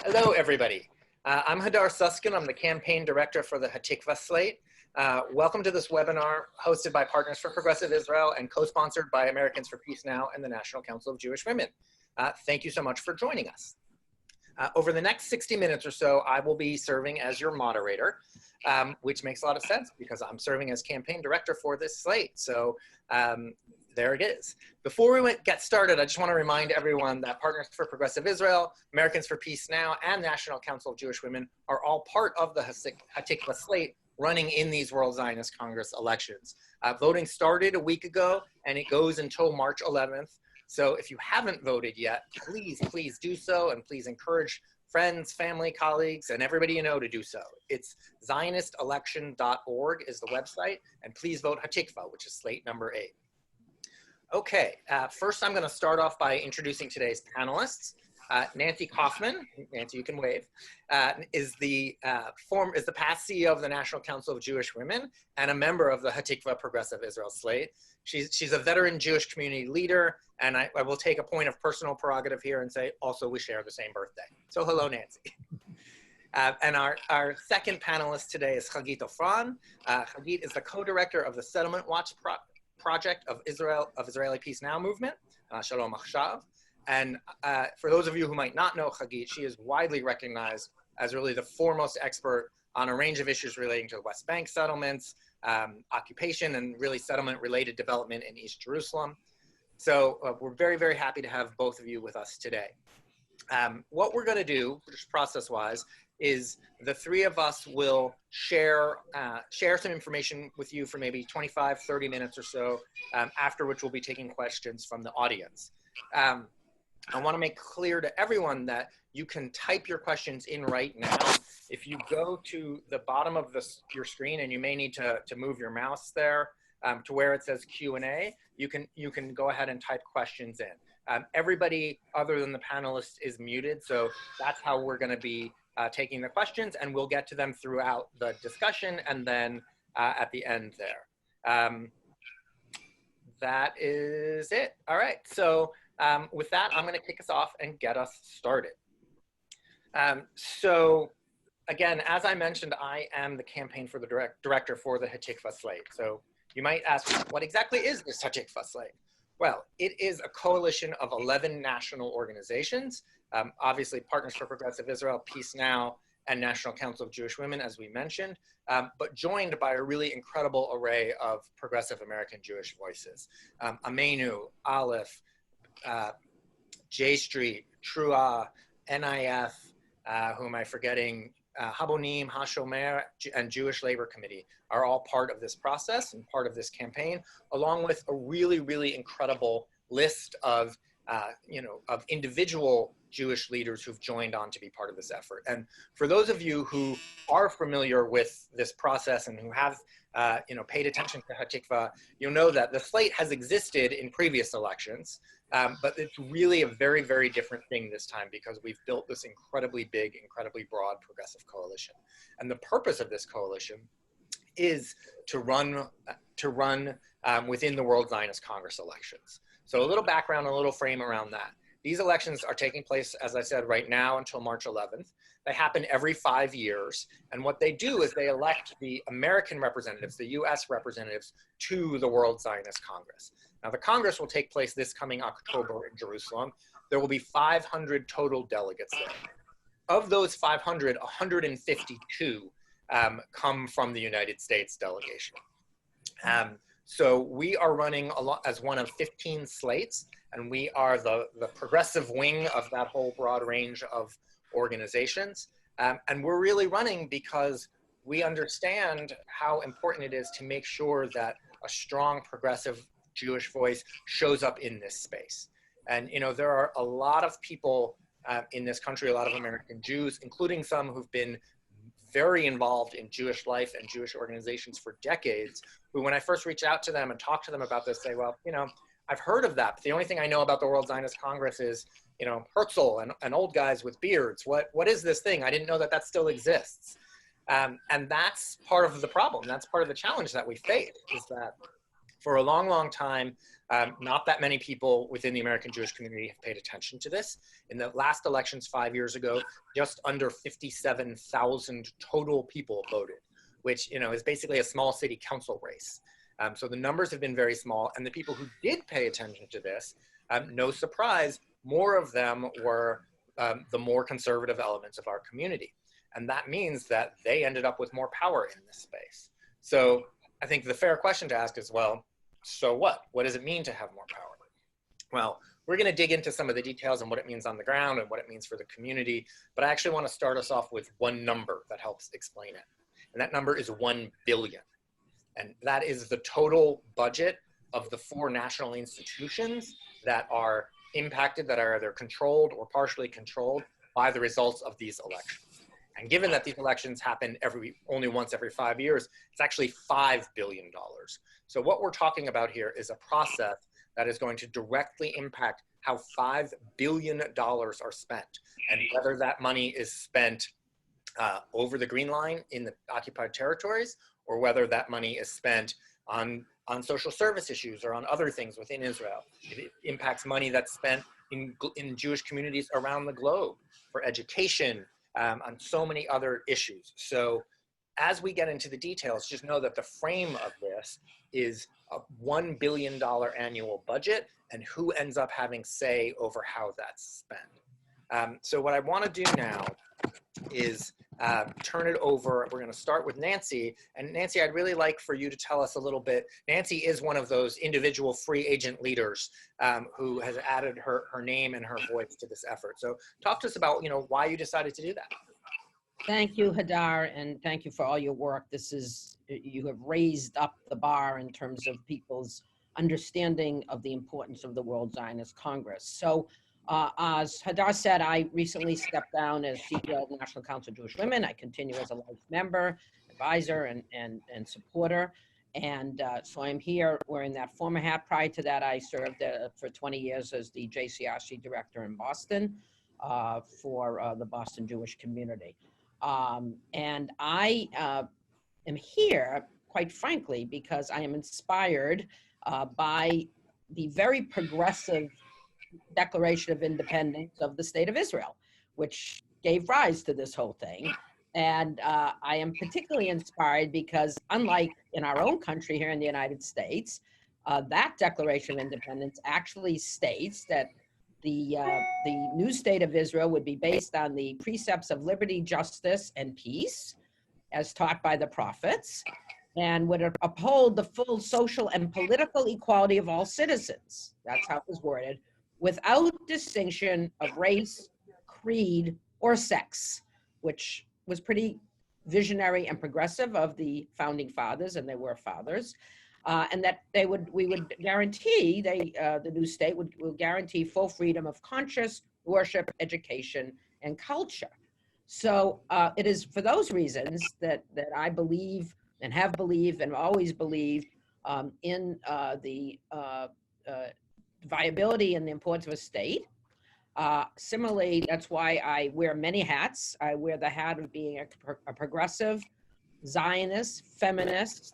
Hello, everybody. I'm Hadar Susskind. I'm the campaign director for the Hatikva slate. Welcome to this webinar hosted by Partners for Progressive Israel and co-sponsored by Americans for Peace Now and the National Council of Jewish Women. Thank you so much for joining us. Over the next 60 minutes or so, I will be serving as your moderator, which makes a lot of sense because I'm serving as campaign director for this slate. So there it is. Before we get started, I just want to remind everyone that Partners for Progressive Israel, Americans for Peace Now, and National Council of Jewish Women are all part of the Hatikva slate running in these World Zionist Congress elections. Voting started a week ago, and it goes until March 11th. So if you haven't voted yet, please do so, and please encourage friends, family, colleagues, and everybody you know to do so. It's zionistelection.org is the website, and please vote Hatikva, which is slate number 8. Okay, first I'm going to start off by introducing today's panelists. Nancy Kaufman, Nancy, you can wave, is the past CEO of the National Council of Jewish Women and a member of the Hatikva Progressive Israel slate. She's a veteran Jewish community leader, and I will take a point of personal prerogative here and say also we share the same birthday. So hello, Nancy. And our second panelist today is Hagit Ofran. Hagit is the co-director of the Settlement Watch Project of Israeli Peace Now movement, Shalom Achshav. And for those of you who might not know Hagit, she is widely recognized as really the foremost expert on a range of issues relating to the West Bank settlements, occupation, and really settlement-related development in East Jerusalem. So we're very, very happy to have both of you with us today. What we're going to do, just process-wise, is the three of us will share some information with you for maybe 25, 30 minutes or so, after which we'll be taking questions from the audience. I want to make clear to everyone that you can type your questions in right now. If you go to the bottom of your screen, and you may need to move your mouse there to where it says Q&A, you can go ahead and type questions in. Everybody other than the panelists is muted, so that's how we're going to be taking the questions, and we'll get to them throughout the discussion and then at the end there. That is it. All right, so with that, I'm going to kick us off and get us started. So again, as I mentioned, I am the campaign for the director for the Hatikva slate. So you might ask, what exactly is this Hatikva slate? Well, it is a coalition of 11 national organizations, obviously Partners for Progressive Israel, Peace Now, and National Council of Jewish Women, as we mentioned, but joined by a really incredible array of progressive American Jewish voices. Amenu, Aleph, J Street, Trua, NIF, who am I forgetting, Habonim, HaShomer, and Jewish Labor Committee are all part of this process and part of this campaign, along with a really, really incredible list of, of individual Jewish leaders who've joined on to be part of this effort. And for those of you who are familiar with this process and who have, paid attention to Hatikva, you'll know that the slate has existed in previous elections, but it's really a very, very different thing this time because we've built this incredibly big, incredibly broad progressive coalition. And the purpose of this coalition is to run within the World Zionist Congress elections. So a little background, a little frame around that. These elections are taking place, as I said, right now until March 11th. They happen every 5 years. And what they do is they elect the American representatives, the US representatives, to the World Zionist Congress. Now, the Congress will take place this coming October in Jerusalem. There will be 500 total delegates there. Of those 500, 152 come from the United States delegation. So we are running as one of 15 slates, and we are the progressive wing of that whole broad range of organizations. And we're really running because we understand how important it is to make sure that a strong progressive Jewish voice shows up in this space. And, there are a lot of people in this country, a lot of American Jews, including some who've been very involved in Jewish life and Jewish organizations for decades, who when I first reach out to them and talk to them about this, say, well, I've heard of that, but the only thing I know about the World Zionist Congress is, Herzl and old guys with beards. What is this thing? I didn't know that still exists. And that's part of the problem. That's part of the challenge that we face, is that For a long, long time, not that many people within the American Jewish community have paid attention to this. In the last elections 5 years ago, just under 57,000 total people voted, which is basically a small city council race. So the numbers have been very small, and the people who did pay attention to this, no surprise, more of them were the more conservative elements of our community. And that means that they ended up with more power in this space. So I think the fair question to ask is, well, so what? What does it mean to have more power? Well, we're going to dig into some of the details and what it means on the ground and what it means for the community. But I actually want to start us off with one number that helps explain it. And that number is 1 billion. And that is the total budget of the 4 national institutions that are impacted, that are either controlled or partially controlled by the results of these elections. And given that these elections happen only once every 5 years, it's actually $5 billion. So what we're talking about here is a process that is going to directly impact how $5 billion are spent, and whether that money is spent over the Green Line in the occupied territories, or whether that money is spent on social service issues or on other things within Israel. It impacts money that's spent in Jewish communities around the globe for education, on so many other issues. So as we get into the details, just know that the frame of this is a $1 billion annual budget and who ends up having say over how that's spent. So what I want to do now is turn it over. We're going to start with Nancy. And Nancy, I'd really like for you to tell us a little bit. Nancy is one of those individual free agent leaders who has added her name and her voice to this effort. So talk to us about, why you decided to do that. Thank you, Hadar, and thank you for all your work. You have raised up the bar in terms of people's understanding of the importance of the World Zionist Congress. So as Hadar said, I recently stepped down as CEO of the National Council of Jewish Women. I continue as a life member, advisor, and supporter. And so I'm here wearing that former hat. Prior to that, I served for 20 years as the JCRC director in Boston for the Boston Jewish community. And I am here, quite frankly, because I am inspired by the very progressive Declaration of Independence of the State of Israel, which gave rise to this whole thing. And I am particularly inspired because, unlike in our own country here in the United States, that Declaration of Independence actually states that the new state of Israel would be based on the precepts of liberty, justice, and peace, as taught by the prophets, and would uphold the full social and political equality of all citizens. That's how it was worded, without distinction of race, creed, or sex, which was pretty visionary and progressive of the founding fathers, and they were fathers. And that we would guarantee, the new state will guarantee full freedom of conscience, worship, education, and culture. So it is for those reasons that I believe and have believed and always believed in the viability and the importance of a state. Similarly, that's why I wear many hats. I wear the hat of being a progressive, Zionist, feminist,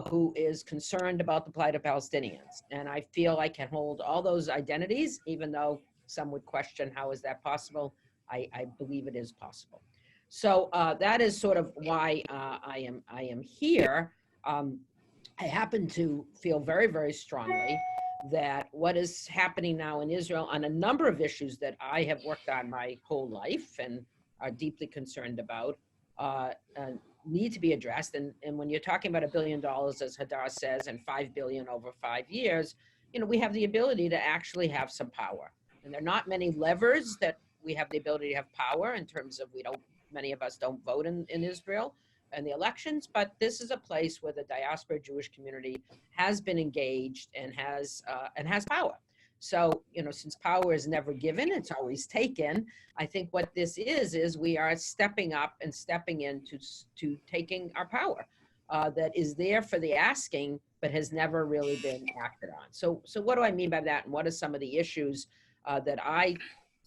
who is concerned about the plight of Palestinians. And I feel I can hold all those identities, even though some would question how is that possible. I believe it is possible. So that is sort of why I am here. I happen to feel very, very strongly that what is happening now in Israel on a number of issues that I have worked on my whole life and are deeply concerned about need to be addressed. And when you're talking about $1 billion, as Hadar says, and $5 billion over 5 years, we have the ability to actually have some power. And there are not many levers that we have the ability to have power in terms of many of us don't vote in Israel and the elections, but this is a place where the diaspora Jewish community has been engaged and has power. So, since power is never given, it's always taken. I think what this is we are stepping up and stepping into taking our power that is there for the asking, but has never really been acted on. So what do I mean by that? And what are some of the issues that I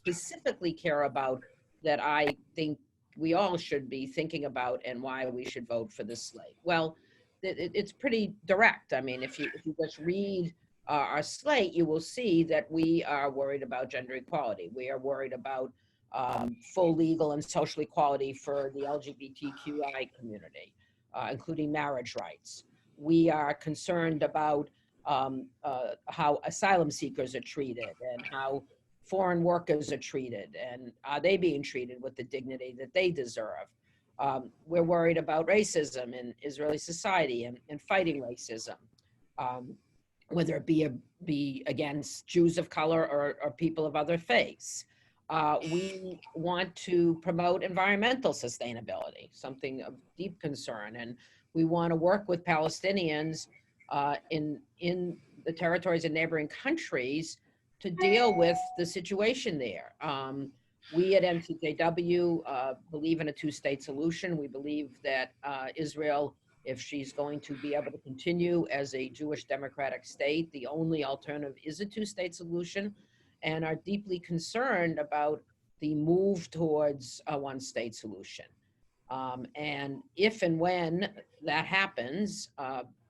specifically care about that I think we all should be thinking about and why we should vote for this slate? Well, it's pretty direct. I mean, if you just read our slate, you will see that we are worried about gender equality. We are worried about full legal and social equality for the LGBTQI community, including marriage rights. We are concerned about how asylum seekers are treated and how foreign workers are treated, and are they being treated with the dignity that they deserve. We're worried about racism in Israeli society and fighting racism, whether it be against Jews of color or people of other faiths. We want to promote environmental sustainability, something of deep concern, and we want to work with Palestinians in the territories and neighboring countries to deal with the situation there. We at NCJW believe in a two-state solution. We believe that Israel, if she's going to be able to continue as a Jewish democratic state, the only alternative is a two-state solution, and are deeply concerned about the move towards a one-state solution. And if and when that happens,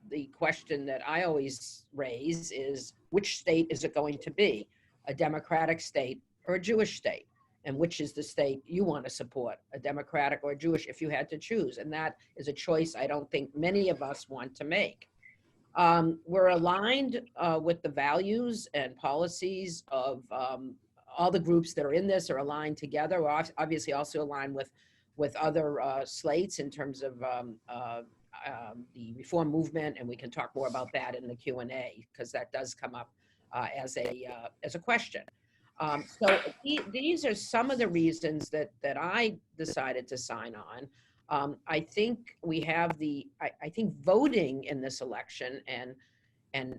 the question that I always raise is, which state is it going to be? A democratic state or a Jewish state? And which is the state you want to support, a democratic or a Jewish, if you had to choose? And that is a choice I don't think many of us want to make. We're aligned with the values and policies of all the groups that are in this are aligned together. We're obviously also aligned with other slates in terms of the reform movement, and we can talk more about that in the Q&A because that does come up as a question. So these are some of the reasons that I decided to sign on. I think we have I think voting in this election and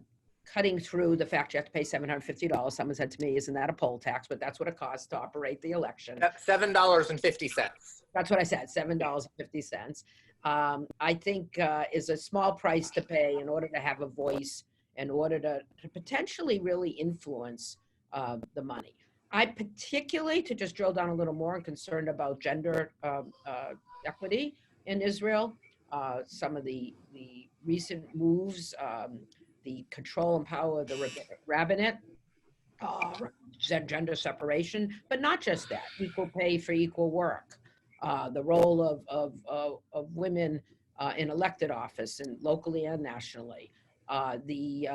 cutting through the fact you have to pay $750. Someone said to me, isn't that a poll tax? But that's what it costs to operate the election. That's $7.50. That's what I said, $7.50. I think is a small price to pay in order to have a voice, in order to potentially really influence the money. I particularly, to just drill down a little more, am concerned about gender equity in Israel. Some of the recent moves, the control and power of the rabbinate, gender separation, but not just that, equal pay for equal work, the role of women in elected office and locally and nationally, the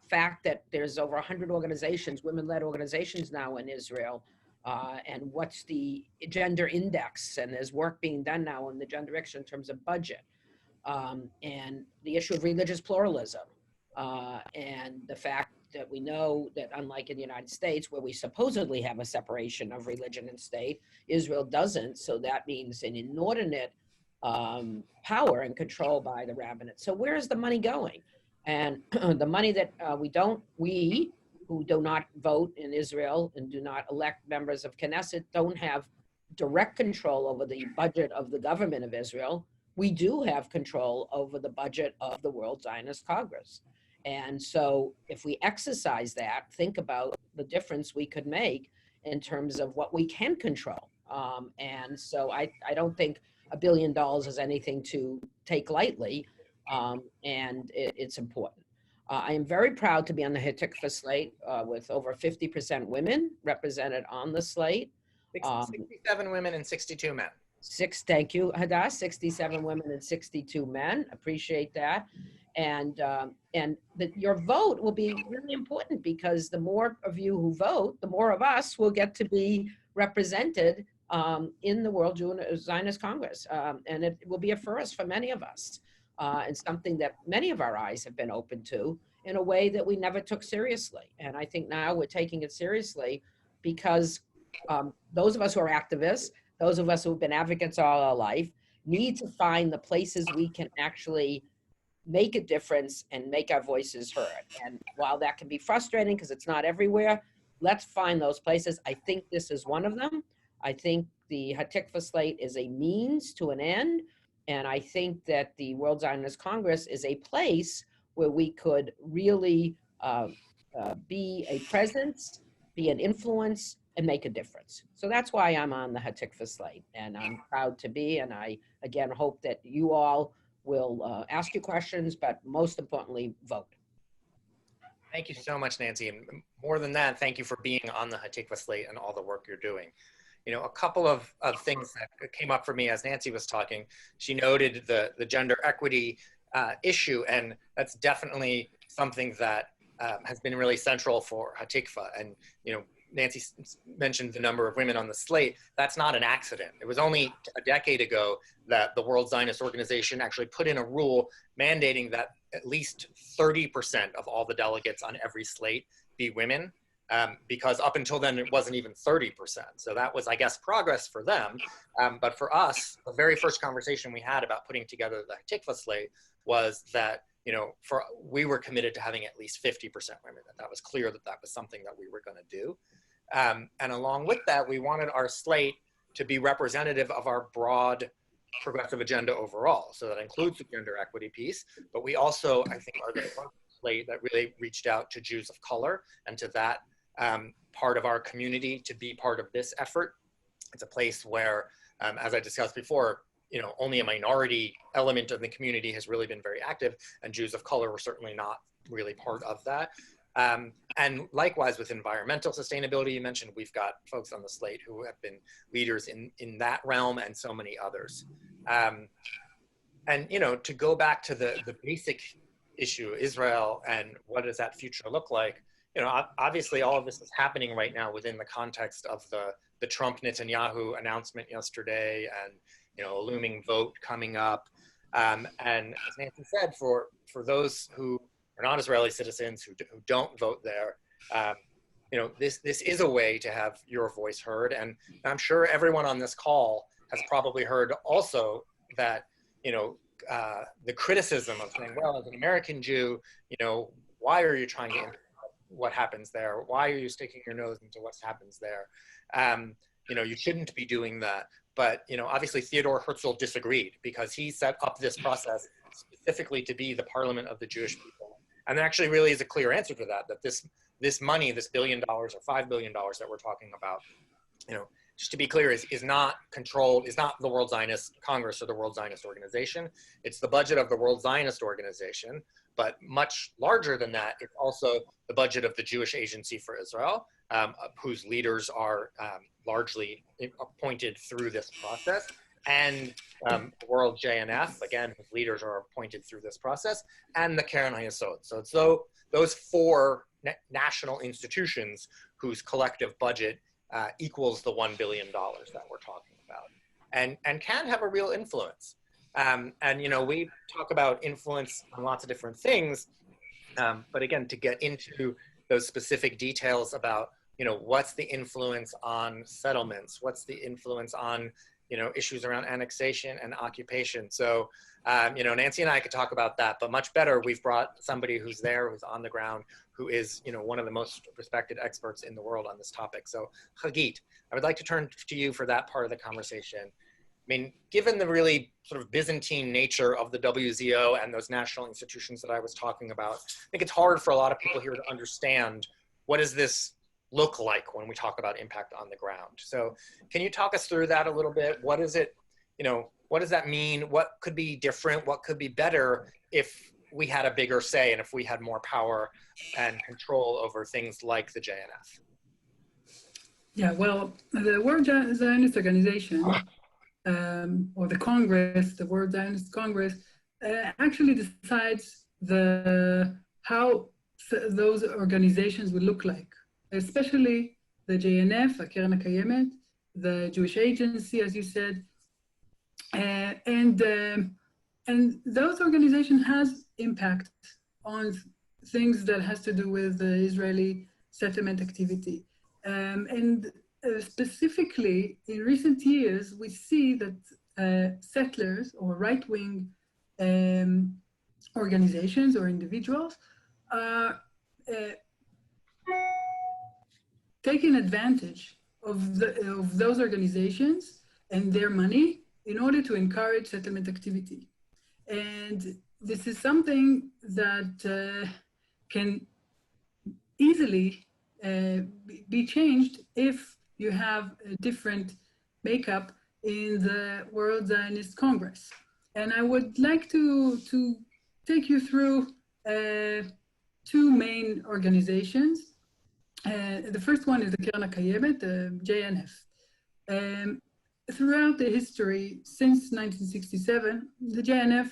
fact that there's over 100 organizations, women-led organizations now in Israel, and what's the gender index, and there's work being done now on the gender index in terms of budget, and the issue of religious pluralism, and the fact that we know that unlike in the United States, where we supposedly have a separation of religion and state, Israel doesn't, so that means an inordinate power and control by the rabbinate. So where is the money going? And the money that we who do not vote in Israel and do not elect members of Knesset don't have direct control over the budget of the government of Israel. We do have control over the budget of the World Zionist Congress. And so if we exercise that, think about the difference we could make in terms of what we can control. And so I don't think $1 billion is anything to take lightly. And it's important. I am very proud to be on the Hatikva slate with over 50% women represented on the slate. 67 women and 62 men. Thank you, Hadar. 67 women and 62 men. Appreciate that. And your vote will be really important, because the more of you who vote, the more of us will get to be represented in the World Zionist Congress. And it will be a first for many of us. And something that many of our eyes have been open to in a way that we never took seriously. And I think now we're taking it seriously because those of us who are activists, those of us who have been advocates all our life, need to find the places we can actually make a difference and make our voices heard. And while that can be frustrating because it's not everywhere, let's find those places. I think this is one of them. I think the Hatikva slate is a means to an end. And I think that the World Zionist Congress is a place where we could really be a presence, be an influence, and make a difference. So that's why I'm on the Hatikva slate, and I'm proud to be. And I, again, hope that you all we'll ask you questions, but most importantly, vote. Thank you so much, Nancy. And more than that, thank you for being on the Hatikva slate and all the work you're doing. You know, a couple of things that came up for me as Nancy was talking. She noted the gender equity issue, and that's definitely something that has been really central for Hatikva. And, you know, Nancy mentioned the number of women on the slate. That's not an accident. It was only a decade ago that the World Zionist Organization actually put in a rule mandating that at least 30% of all the delegates on every slate be women, because up until then, it wasn't even 30%. So that was, I guess, progress for them. But for us, the very first conversation we had about putting together the Hatikva slate was that, you know, we were committed to having at least 50% women, that was clear that that was something that we were going to do. And along with that, we wanted our slate to be representative of our broad progressive agenda overall. So that includes the gender equity piece, but we also, I think, are the first slate that really reached out to Jews of color and to that part of our community to be part of this effort. It's a place where, as I discussed before, you know, only a minority element of the community has really been very active, and Jews of color were certainly not really part of that. And likewise with environmental sustainability, you mentioned, we've got folks on the slate who have been leaders in that realm and so many others. And, you know, to go back to the basic issue, Israel, and what does that future look like? You know, obviously all of this is happening right now within the context of the Trump-Netanyahu announcement yesterday, and, you know, a looming vote coming up. And as Nancy said, for those who are not Israeli citizens, who don't vote there, you know, this is a way to have your voice heard. And I'm sure everyone on this call has probably heard also that, you know, the criticism of saying, well, as an American Jew, you know, why are you trying to impact what happens there? Why are you sticking your nose into what happens there? You know, you shouldn't be doing that. But, you know, obviously Theodore Herzl disagreed, because he set up this process specifically to be the parliament of the Jewish people. And there actually really is a clear answer to that, that this money, this $1 billion or $5 billion that we're talking about, you know, just to be clear, is not controlled, is not the World Zionist Congress or the World Zionist Organization. It's the budget of the World Zionist Organization, but much larger than that, it's also the budget of the Jewish Agency for Israel, whose leaders are largely appointed through this process, and World JNF, again, whose leaders are appointed through this process, and the Keren HaYesod. So it's those four national institutions whose collective budget equals the $1 billion that we're talking about, and can have a real influence. And, you know, we talk about influence on lots of different things, but again, to get into those specific details about, you know, what's the influence on settlements, what's the influence on, you know, issues around annexation and occupation. So, you know, Nancy and I could talk about that, but much better, we've brought somebody who's there, who's on the ground, who is, you know, one of the most respected experts in the world on this topic. So, Hagit, I would like to turn to you for that part of the conversation. I mean, given the really sort of Byzantine nature of the WZO and those national institutions that I was talking about, I think it's hard for a lot of people here to understand, what does this look like when we talk about impact on the ground? So can you talk us through that a little bit? What is it, you know, what does that mean? What could be different? What could be better if we had a bigger say and if we had more power and control over things like the JNF? Yeah, well, the World Zionist Organization, or the Congress, the World Zionist Congress, actually decides how those organizations will look like, especially the JNF, Keren HaKayemet, the Jewish Agency, as you said, and those organizations has impact on things that has to do with the Israeli settlement activity. And specifically, in recent years, we see that settlers or right-wing organizations or individuals are taking advantage of those organizations and their money in order to encourage settlement activity. And this is something that can easily be changed if you have a different makeup in the World Zionist Congress. And I would like to take you through two main organizations. The first one is the Keren HaKayemet, the JNF. Throughout the history, since 1967, the JNF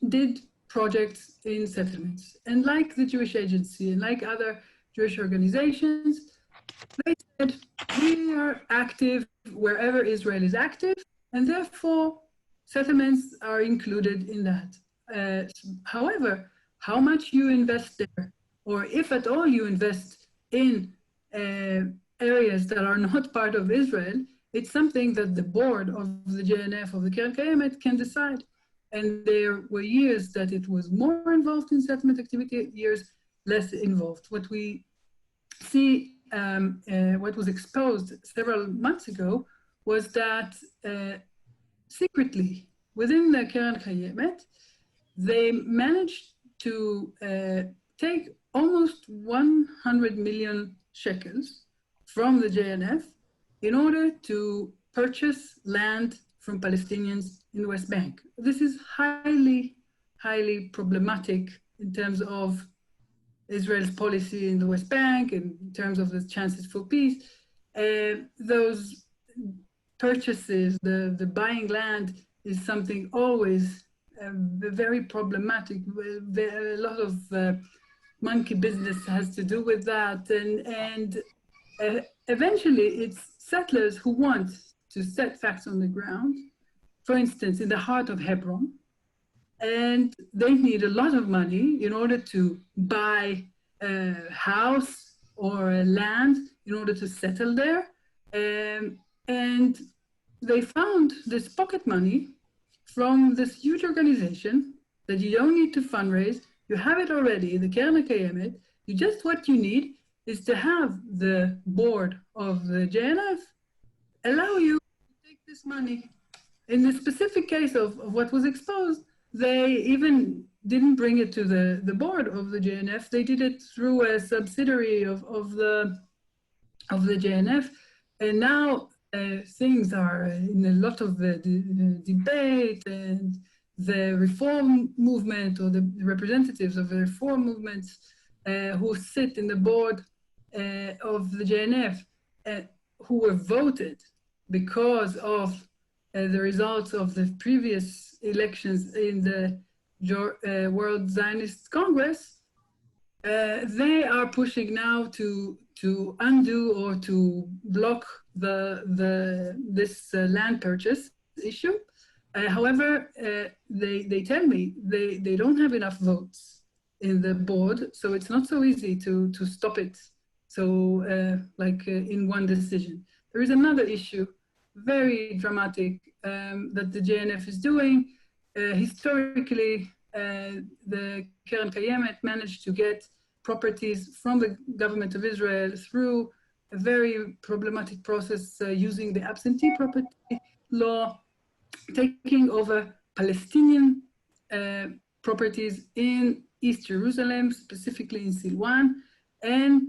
did projects in settlements. And like the Jewish Agency and like other Jewish organizations, they said, we are active wherever Israel is active, and therefore settlements are included in that. However, how much you invest there, or if at all you invest in areas that are not part of Israel, it's something that the board of the JNF, of the Keren HaKayemet, can decide. And there were years that it was more involved in settlement activity, years less involved. What we see, what was exposed several months ago, was that secretly within the Keren HaKayemet, they managed to take almost 100 million shekels from the JNF in order to purchase land from Palestinians in the West Bank. This is highly, highly problematic in terms of Israel's policy in the West Bank, and in terms of the chances for peace. Those purchases, the buying land, is something always very problematic. A lot of monkey business has to do with that, and eventually it's settlers who want to set facts on the ground, for instance, in the heart of Hebron, and they need a lot of money in order to buy a house or a land in order to settle there. And they found this pocket money from this huge organization that you don't need to fundraise. You have it already, the Keren HaKayemet. What you need is to have the board of the JNF allow you to take this money. In the specific case of what was exposed, they even didn't bring it to the board of the JNF. They did it through a subsidiary of the JNF. And now things are in a lot of debate, and the reform movement, or the representatives of the reform movements who sit in the board of the JNF, who were voted because of the results of the previous elections in the World Zionist Congress, they are pushing now to undo or to block this land purchase issue. However, they tell me they don't have enough votes in the board, so it's not so easy to stop it. So in one decision. There is another issue, very dramatic, that the JNF is doing. Historically, the Keren HaKayemet managed to get properties from the government of Israel through a very problematic process using the absentee property law, taking over Palestinian properties in East Jerusalem, specifically in Silwan, and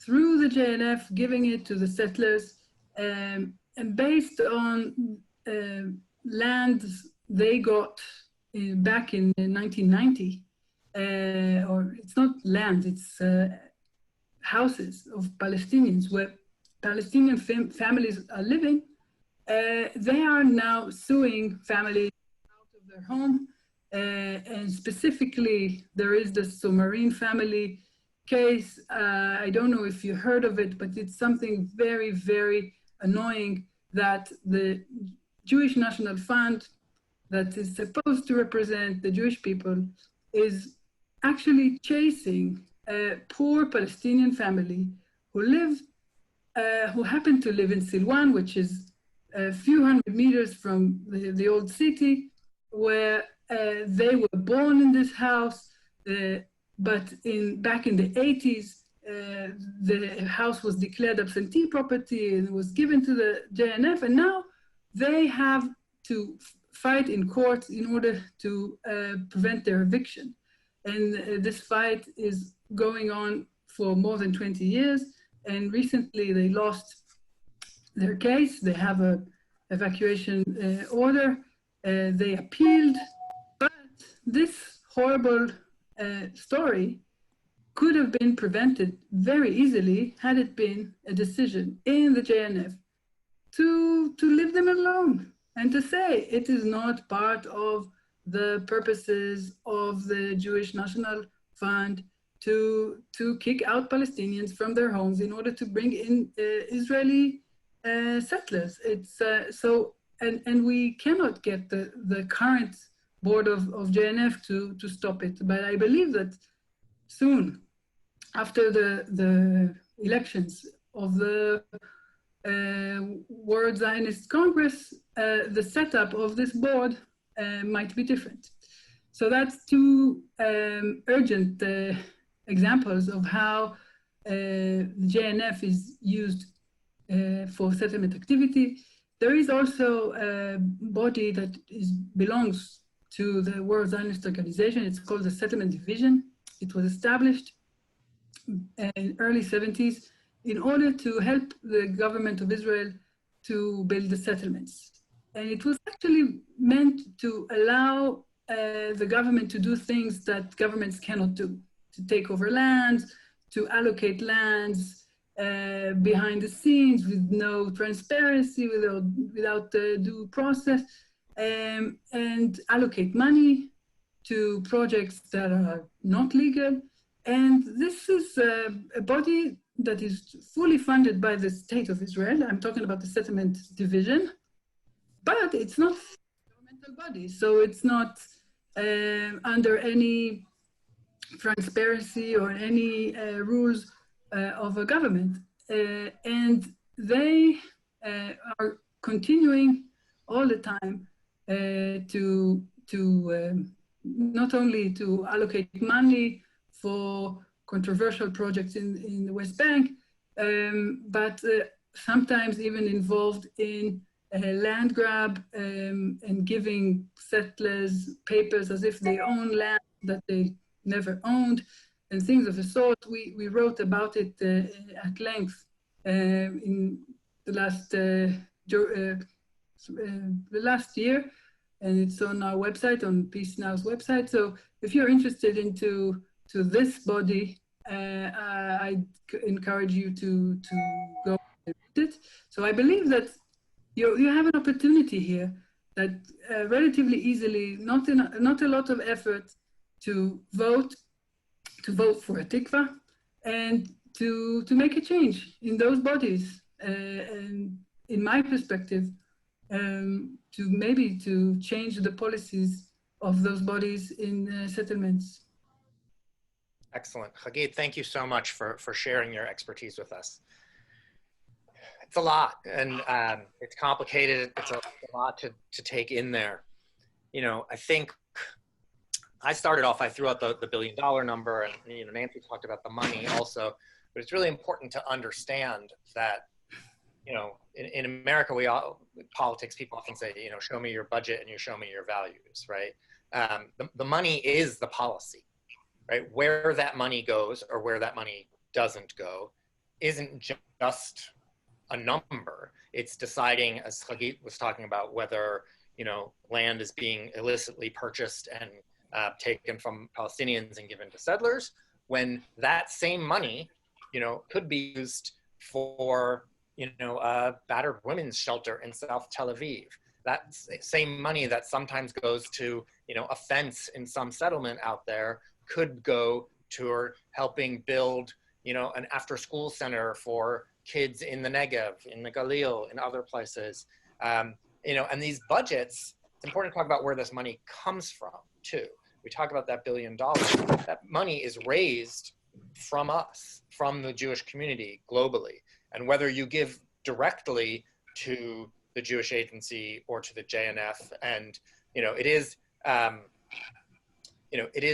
through the JNF giving it to the settlers, and based on land they got back in 1990, or it's not land, it's houses of Palestinians where Palestinian families are living. They are now suing families out of their home, and specifically there is the Submarine family case. I don't know if you heard of it, but it's something very, very annoying that the Jewish National Fund, that is supposed to represent the Jewish people, is actually chasing a poor Palestinian family who happen to live in Silwan, which is a few hundred meters from the old city, where they were born in this house, but back in the 80s, the house was declared absentee property and was given to the JNF, and now they have to fight in court in order to prevent their eviction. And this fight is going on for more than 20 years, and recently they lost their case. They have an evacuation order, They appealed, but this horrible story could have been prevented very easily had it been a decision in the JNF to leave them alone and to say it is not part of the purposes of the Jewish National Fund to kick out Palestinians from their homes in order to bring in Israeli settlers. It's and we cannot get the current board of JNF to stop it. But I believe that soon, after the elections of the World Zionist Congress, the setup of this board might be different. So that's two urgent examples of how JNF is used for settlement activity. There is also a body that belongs to the World Zionist Organization. It's called the Settlement Division. It was established in early 70s in order to help the government of Israel to build the settlements. And it was actually meant to allow the government to do things that governments cannot do, to take over lands, to allocate lands behind the scenes with no transparency, without due process, and allocate money to projects that are not legal. And this is a body that is fully funded by the state of Israel. I'm talking about the settlement division, but it's not a governmental body. So it's not under any transparency or any rules of a government. And they are continuing all the time to not only to allocate money for controversial projects in the West Bank, but sometimes even involved in land grab and giving settlers papers as if they own land that they never owned, and things of the sort. We wrote about it at length in the last year, and it's on our website, on Peace Now's website. So if you're interested into this body, I encourage you to go and read it. So I believe that you have an opportunity here that relatively easily, not a lot of effort, to vote for a tikva and to make a change in those bodies. And in my perspective, to change the policies of those bodies in settlements. Excellent. Hagit, thank you so much for sharing your expertise with us. It's a lot, and it's complicated. It's a lot to take in there. You know, I think I started off, I threw out the $1 billion number, and you know, Nancy talked about the money also, but it's really important to understand that, you know, in America, politics, people often say, you know, show me your budget and you show me your values, right? The money is the policy, right? Where that money goes or where that money doesn't go isn't just a number. It's deciding, as Hagit was talking about, whether, you know, land is being illicitly purchased and taken from Palestinians and given to settlers, when that same money, you know, could be used for, you know, a battered women's shelter in South Tel Aviv. That same money that sometimes goes to, you know, a fence in some settlement out there could go to helping build, you know, an after-school center for kids in the Negev, in the Galil, in other places. You know, and these budgets, it's important to talk about where this money comes from too. We talk about that $1 billion. That money is raised from us, from the Jewish community globally. And whether you give directly to the Jewish Agency or to the JNF, and you know, it is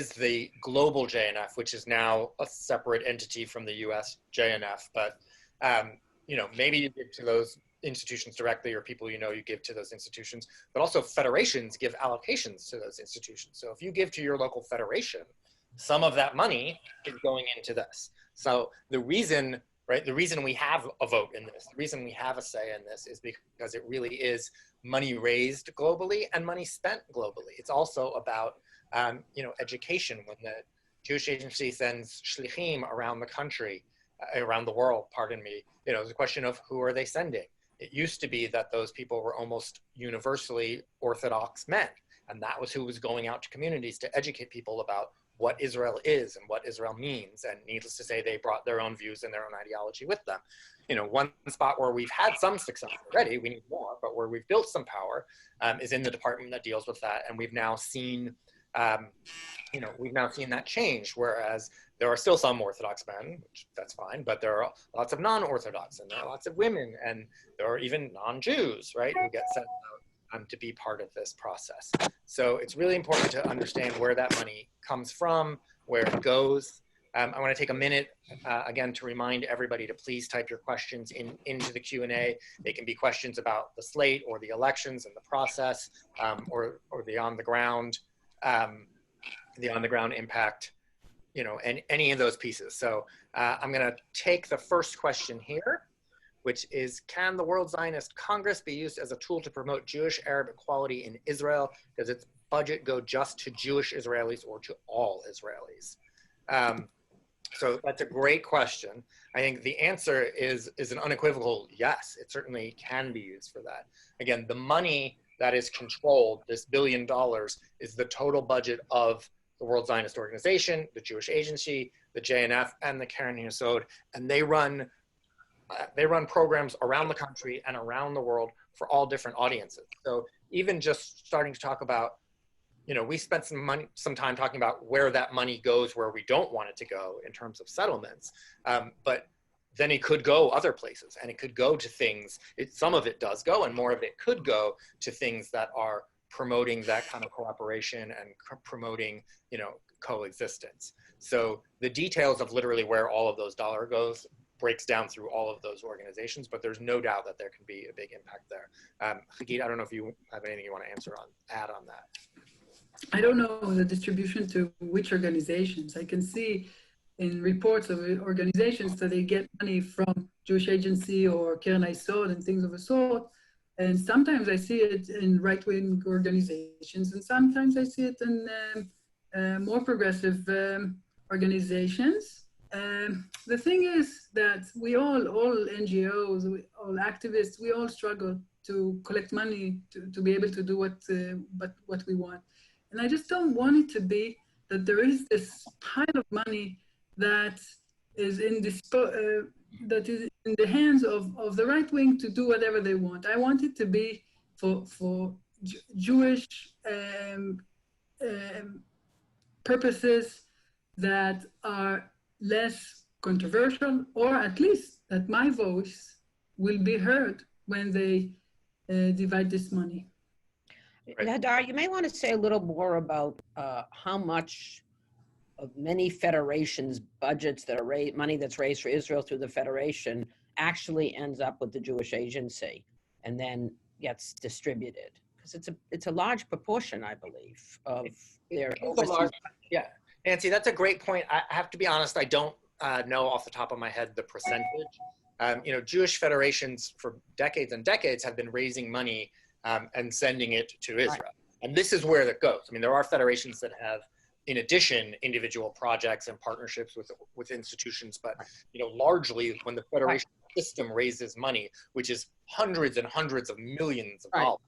the global JNF, which is now a separate entity from the U.S. JNF. But you know, maybe you give to those institutions directly, or people you know you give to those institutions, but also federations give allocations to those institutions. So if you give to your local federation, some of that money is going into this. So the reason right? The reason we have a vote in this, the reason we have a say in this is because it really is money raised globally and money spent globally. It's also about, education. When the Jewish Agency sends shlichim around the country, around the world, pardon me, the question of who are they sending? It used to be that those people were almost universally Orthodox men, and that was who was going out to communities to educate people about what Israel is and what Israel means. And needless to say, they brought their own views and their own ideology with them. One spot where we've had some success already, we need more, but where we've built some power is in the department that deals with that. And we've now seen, that change, whereas there are still some Orthodox men, which that's fine, but there are lots of non-Orthodox, and there are lots of women, and there are even non-Jews, right, who get sent out to be part of this process. So it's really important to understand where that money comes from, where it goes. I want to take a minute, again, to remind everybody to please type your questions into the Q&A. They can be questions about the slate or the elections and the process, or the on-the-ground impact, and any of those pieces. So I'm going to take the first question here, which is, can the World Zionist Congress be used as a tool to promote Jewish-Arab equality in Israel? Does its budget go just to Jewish Israelis or to all Israelis? So that's a great question. I think the answer is an unequivocal yes. It certainly can be used for that. Again, the money that is controlled, this $1 billion, is the total budget of the World Zionist Organization, the Jewish Agency, the JNF, and the Keren Yesod, and they run programs around the country and around the world for all different audiences. So even just starting to talk about, we spent some time talking about where that money goes, where we don't want it to go in terms of settlements, but then it could go other places, and it could go to things, some of it does go, and more of it could go to things that are promoting that kind of cooperation and promoting, coexistence. So the details of literally where all of those dollars goes breaks down through all of those organizations, but there's no doubt that there can be a big impact there. Hagit, I don't know if you have anything you want to add on that. I don't know the distribution to which organizations. I can see in reports of organizations that they get money from Jewish Agency or Keren Yesod and things of the sort. And sometimes I see it in right-wing organizations, and sometimes I see it in more progressive organizations. The thing is that we all NGOs, all activists, we all struggle to collect money to be able to do what we want. And I just don't want it to be that there is this pile of money that is in the hands of the right wing to do whatever they want. I want it to be for Jewish purposes that are less controversial, or at least that my voice will be heard when they divide this money. Right. Hadar, you may want to say a little more about how much of many federations' budgets that are money that's raised for Israel through the federation actually ends up with the Jewish Agency and then gets distributed, because it's a large proportion, I believe, of their overseas. Yeah, Nancy, that's a great point. I have to be honest, I don't know off the top of my head the percentage. Jewish federations for decades and decades have been raising money and sending it to Israel. Right. And this is where it goes. I mean, there are federations that have, in addition, individual projects and partnerships with institutions, but largely when the federation system raises money, which is hundreds and hundreds of millions of dollars,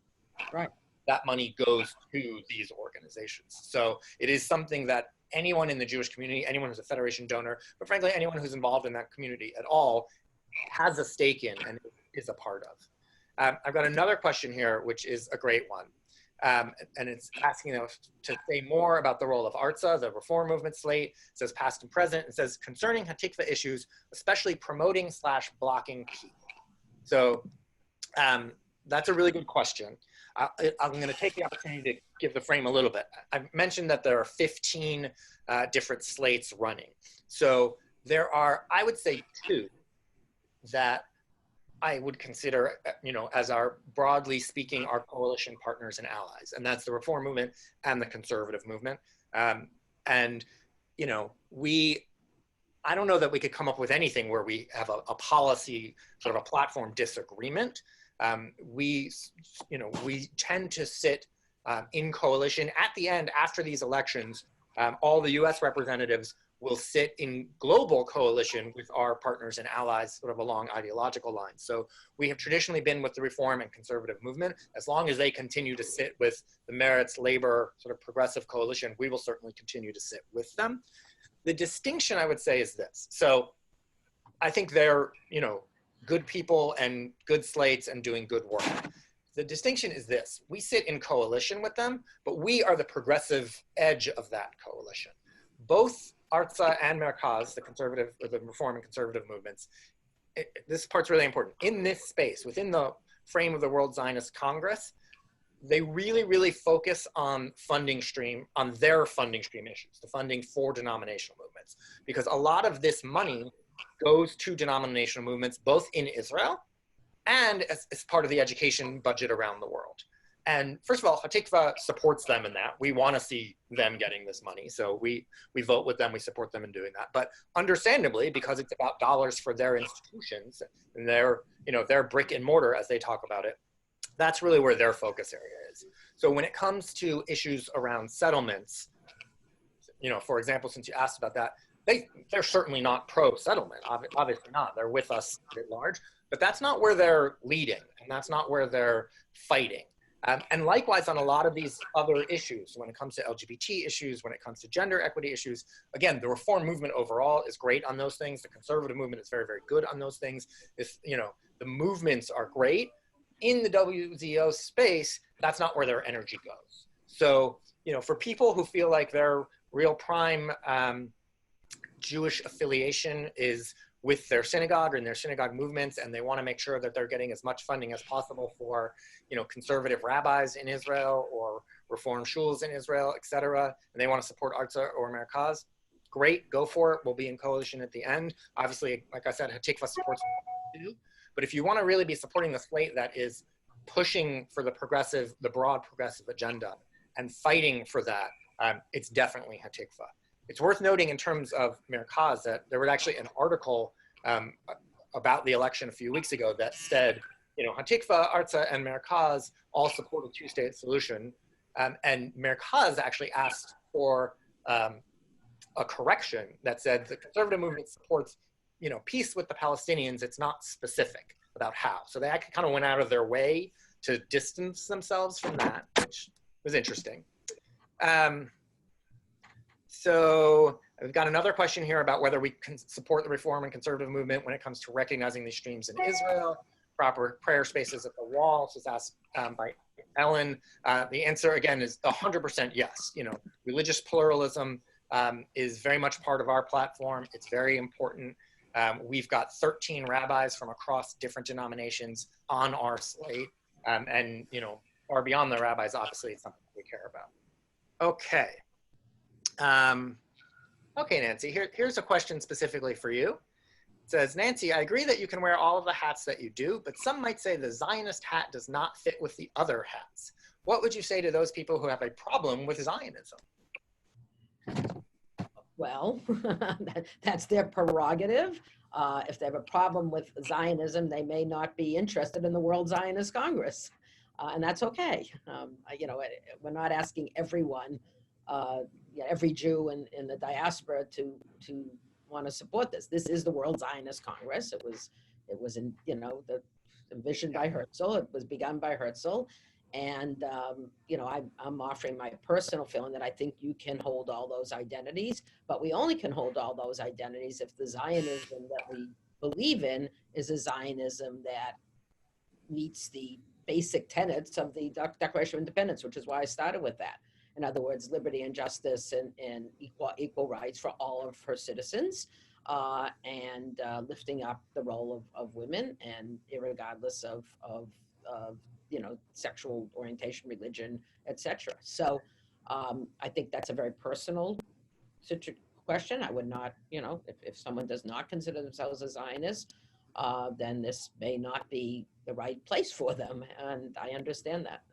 that money goes to these organizations. So it is something that anyone in the Jewish community, anyone who's a federation donor, but frankly, anyone who's involved in that community at all, has a stake in and is a part of. I've got another question here, which is a great one. And it's asking us to say more about the role of ARTSA, the reform movement slate. It says past and present. It says concerning Hatikva issues, especially promoting/blocking people. So that's a really good question. I'm going to take the opportunity to give the frame a little bit. I've mentioned that there are 15 different slates running. So there are, I would say, 2 that I would consider, as our, broadly speaking, our coalition partners and allies, and that's the reform movement and the conservative movement. We I don't know that we could come up with anything where we have a policy, sort of a platform disagreement. We tend to sit in coalition. At the end, after these elections, all the US representatives will sit in global coalition with our partners and allies sort of along ideological lines. So we have traditionally been with the reform and conservative movement. As long as they continue to sit with the Meretz, Labor, sort of progressive coalition, we will certainly continue to sit with them. The distinction I would say is this. So I think they're, good people and good slates and doing good work. The distinction is this: we sit in coalition with them, but we are the progressive edge of that coalition. Both Artza and Merkaz, the conservative or the reform and conservative movements, this part's really important. In this space, within the frame of the World Zionist Congress, they really, really focus on their funding stream issues, the funding for denominational movements, because a lot of this money goes to denominational movements, both in Israel and as part of the education budget around the world. And first of all, Hatikva supports them in that. We want to see them getting this money. So we vote with them, we support them in doing that. But understandably, because it's about dollars for their institutions and their brick and mortar, as they talk about it, that's really where their focus area is. So when it comes to issues around settlements, for example, since you asked about that, they're certainly not pro-settlement, obviously not. They're with us at large, but that's not where they're leading, and that's not where they're fighting. And likewise, on a lot of these other issues, when it comes to LGBT issues, when it comes to gender equity issues, again, the reform movement overall is great on those things. The conservative movement is very, very good on those things. The movements are great. In the WZO space, that's not where their energy goes. So, for people who feel like their real prime Jewish affiliation is with their synagogue and their synagogue movements, and they want to make sure that they're getting as much funding as possible for, conservative rabbis in Israel or reform shuls in Israel, et cetera, and they want to support Artza or Merkaz, great, go for it. We'll be in coalition at the end. Obviously, like I said, Hatikva supports too. But if you want to really be supporting the slate that is pushing for the broad progressive agenda and fighting for that, it's definitely Hatikva. It's worth noting in terms of Merkaz that there was actually an article about the election a few weeks ago that said, Hatikva, Artza, and Merkaz all support a two-state solution. And Merkaz actually asked for a correction that said the conservative movement supports peace with the Palestinians. It's not specific about how. So they actually kind of went out of their way to distance themselves from that, which was interesting. So we've got another question here about whether we can support the reform and conservative movement when it comes to recognizing these streams in Israel, proper prayer spaces at the wall. This was asked by Ellen. The answer again is 100% yes. Religious pluralism is very much part of our platform. It's very important. We've got 13 rabbis from across different denominations on our slate. And, far beyond the rabbis, obviously, it's something we care about. Okay. Okay, Nancy, here's a question specifically for you. It says, Nancy, I agree that you can wear all of the hats that you do, but some might say the Zionist hat does not fit with the other hats. What would you say to those people who have a problem with Zionism? Well, that's their prerogative. If they have a problem with Zionism, they may not be interested in the World Zionist Congress, and that's okay. We're not asking everyone, every Jew in the diaspora to want to support this. This is the World Zionist Congress. It was envisioned by Herzl. It was begun by Herzl. And, I'm offering my personal feeling that I think you can hold all those identities, but we only can hold all those identities if the Zionism that we believe in is a Zionism that meets the basic tenets of the Declaration of Independence, which is why I started with that. In other words, liberty and justice and equal rights for all of her citizens, and lifting up the role of women, and irregardless of sexual orientation, religion, etc. So I think that's a very personal question. I would not, if someone does not consider themselves a Zionist, then this may not be the right place for them. And I understand that,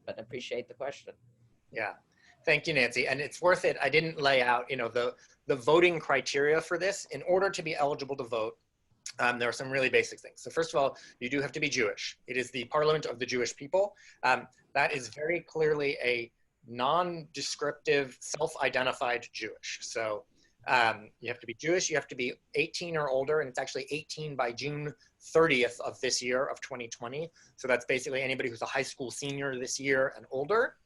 but appreciate the question. Yeah. Thank you, Nancy. And it's worth it. I didn't lay out, the voting criteria for this. In order to be eligible to vote, there are some really basic things. So first of all, you do have to be Jewish. It is the parliament of the Jewish people. That is very clearly a non-descriptive, self-identified Jewish. So you have to be Jewish, you have to be 18 or older, and it's actually 18 by June 30th of this year, of 2020. So that's basically anybody who's a high school senior this year and older.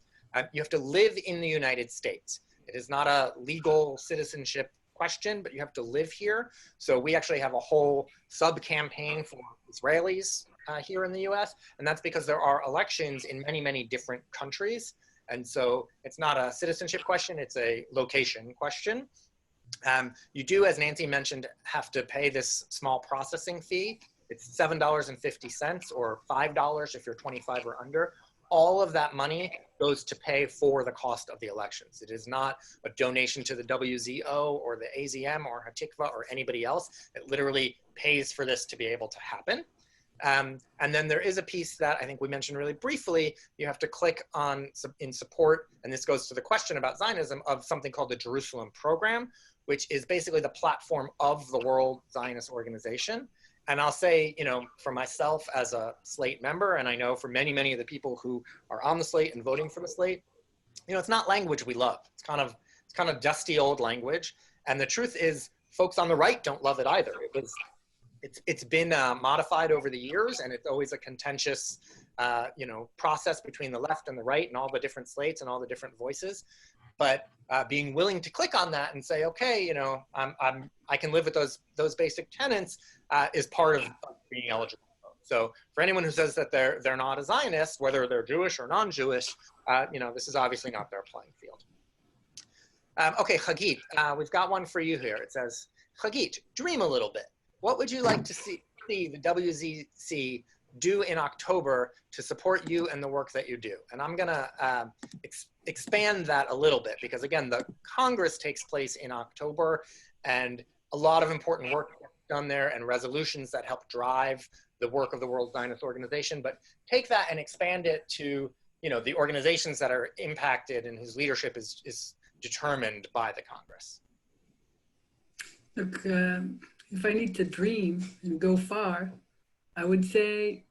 You have to live in the United States. It is not a legal citizenship question, but you have to live here. So we actually have a whole sub-campaign for Israelis here in the US, and that's because there are elections in many, many different countries. And so it's not a citizenship question, it's a location question. You do, as Nancy mentioned, have to pay this small processing fee. It's $7.50 or $5 if you're 25 or under. All of that money goes to pay for the cost of the elections. It is not a donation to the WZO or the AZM or Hatikva or anybody else. It literally pays for this to be able to happen. And then there is a piece that I think we mentioned really briefly. You have to click on in support, and this goes to the question about Zionism, of something called the Jerusalem Program, which is basically the platform of the World Zionist Organization. And I'll say, for myself as a Slate member, and I know for many, many of the people who are on the Slate and voting for the Slate, it's not language we love. It's kind of dusty old language. And the truth is, folks on the right don't love it either. It's been modified over the years, and it's always a contentious, process between the left and the right and all the different slates and all the different voices. But being willing to click on that and say, okay, I can live with those basic tenets is part of being eligible. So for anyone who says that they're not a Zionist, whether they're Jewish or non-Jewish, this is obviously not their playing field. Okay, Hagit, we've got one for you here. It says, Hagit, dream a little bit. What would you like to see the WZC do in October to support you and the work that you do? And I'm gonna expand that a little bit, because again, the Congress takes place in October, and a lot of important work done there and resolutions that help drive the work of the World Zionist Organization. But take that and expand it to, the organizations that are impacted and whose leadership is determined by the Congress. Look, if I need to dream and go far, I would say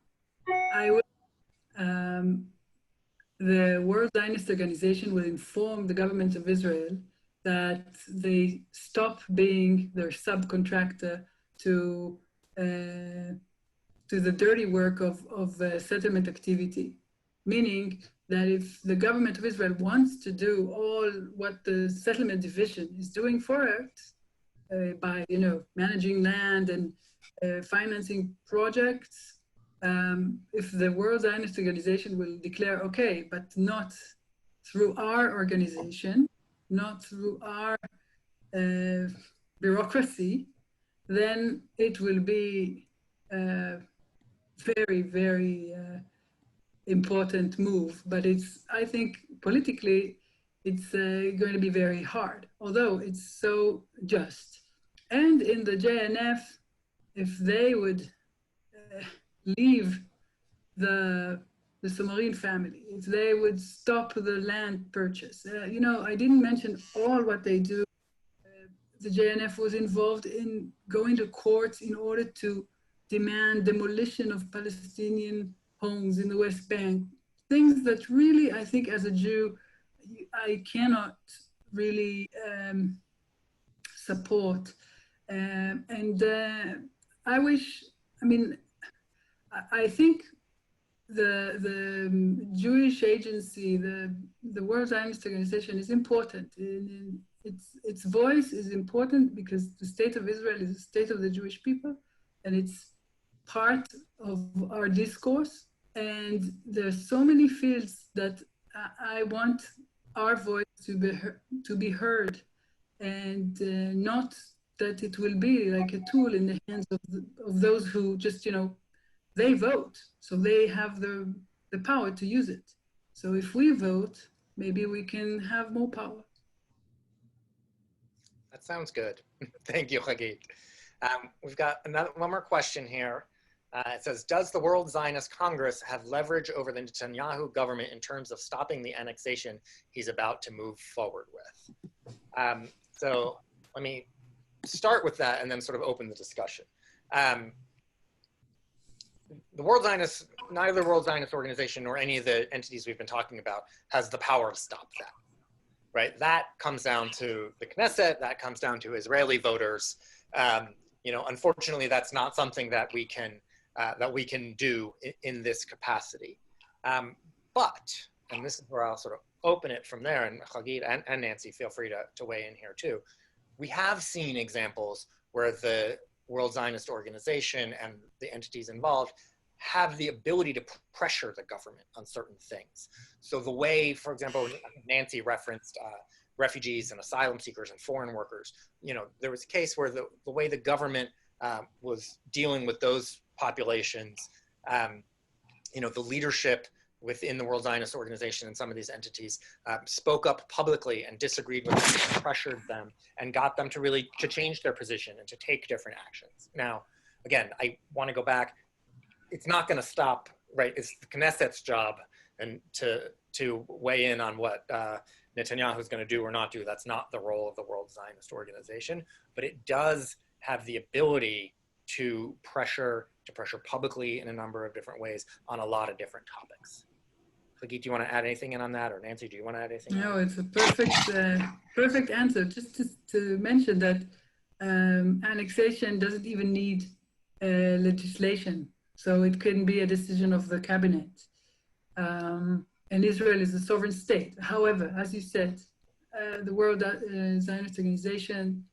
the World Zionist Organization will inform the government of Israel that they stop being their subcontractor to the dirty work of settlement activity. Meaning that if the government of Israel wants to do all what the settlement division is doing for it, by managing land and financing projects, if the World Zionist Organization will declare, okay, but not through our organization, not through our bureaucracy, then it will be a very, very important move. But I think politically, it's going to be very hard, although it's so just. And in the JNF, if they would leave the Somarin family, if they would stop the land purchase. I didn't mention all what they do. The JNF was involved in going to courts in order to demand demolition of Palestinian homes in the West Bank. Things that really, I think as a Jew, I cannot really support. I think the Jewish agency, the World Zionist Organization is important. Its voice is important because the state of Israel is the state of the Jewish people, and it's part of our discourse. And there's so many fields that I want our voice to be heard, and not that it will be like a tool in the hands of those who just, they vote, so they have the power to use it. So if we vote, maybe we can have more power. That sounds good. Thank you, Hagit. We've got one more question here. It says, does the World Zionist Congress have leverage over the Netanyahu government in terms of stopping the annexation he's about to move forward with? So let me start with that and then sort of open the discussion. The World Zionist, neither the World Zionist Organization nor any of the entities we've been talking about has the power to stop that, right? That comes down to the Knesset, that comes down to Israeli voters. You know, unfortunately, that's not something that we can do in this capacity. But, and this is where I'll sort of open it from there, and Hagit and Nancy, feel free to weigh in here too. We have seen examples where the World Zionist Organization and the entities involved have the ability to pressure the government on certain things. So the way, for example, Nancy referenced refugees and asylum seekers and foreign workers, you know, there was a case where the way the government was dealing with those populations, you know, the leadership within the World Zionist Organization and some of these entities spoke up publicly and disagreed with them, and pressured them, and got them to change their position and to take different actions. Now, again, I want to go back. It's not going to stop, right? It's the Knesset's job and to weigh in on what Netanyahu is going to do or not do. That's not the role of the World Zionist Organization, but it does have the ability to pressure publicly in a number of different ways on a lot of different topics. Hagit, do you want to add anything in on that? Or Nancy, do you want to add anything? No, it's a perfect answer. Just to mention that annexation doesn't even need legislation. So it can be a decision of the cabinet. And Israel is a sovereign state. However, as you said, the World Zionist Organization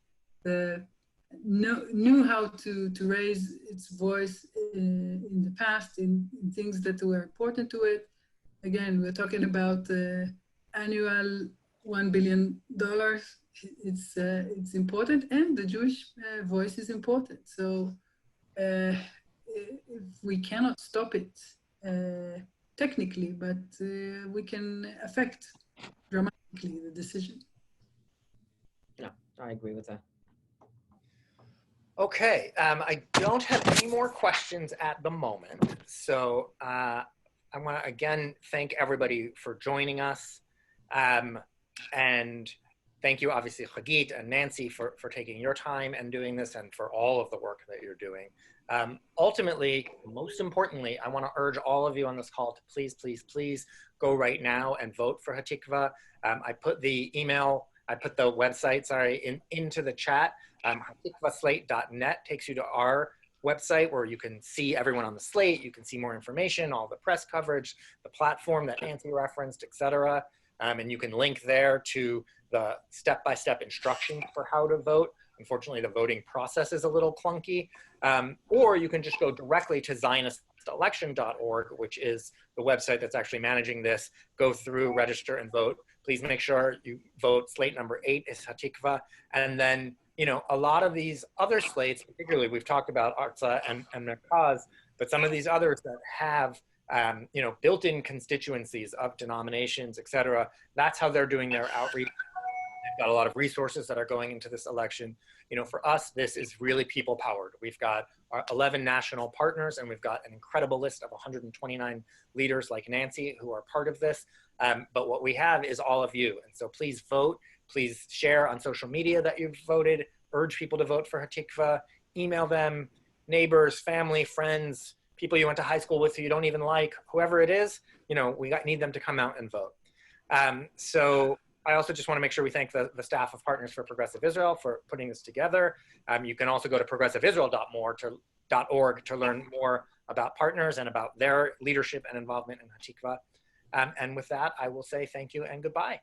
knew how to raise its voice in the past in things that were important to it. Again, we're talking about annual $1 billion. It's important, and the Jewish voice is important. So if we cannot stop it technically, but we can affect dramatically the decision. Yeah, I agree with that. Okay, I don't have any more questions at the moment. So I want to again thank everybody for joining us. And thank you, obviously, Hagit and Nancy for taking your time and doing this, and for all of the work that you're doing. Ultimately, most importantly, I want to urge all of you on this call to please, please, please go right now and vote for Hatikva. I put the website, into the chat. Hatikvaslate.net takes you to our website where you can see everyone on the slate. You can see more information, all the press coverage, the platform that Nancy referenced, etc. And you can link there to the step-by-step instructions for how to vote. Unfortunately, the voting process is a little clunky. Or you can just go directly to zionistelection.org, which is the website that's actually managing this. Go through, register, and vote. Please make sure you vote. Slate number 8 is Hatikva. And then, you know, a lot of these other slates, particularly we've talked about Artza and Merkaz, but some of these others that have, you know, built-in constituencies of denominations, et cetera, that's how they're doing their outreach. They've got a lot of resources that are going into this election. You know, for us, this is really people-powered. We've got our 11 national partners, and we've got an incredible list of 129 leaders like Nancy who are part of this. But what we have is all of you. And so please vote. Please share on social media that you've voted. Urge people to vote for Hatikva. Email them, neighbors, family, friends, people you went to high school with who you don't even like, whoever it is, you know, we need them to come out and vote. So I also just want to make sure we thank the staff of Partners for Progressive Israel for putting this together. You can also go to progressiveisrael.org to learn more about Partners and about their leadership and involvement in Hatikva. And with that, I will say thank you and goodbye.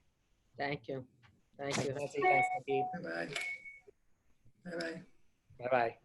Thank you. Thank you. Nancy, thanks, Hagit. Bye-bye. Bye-bye. Bye-bye.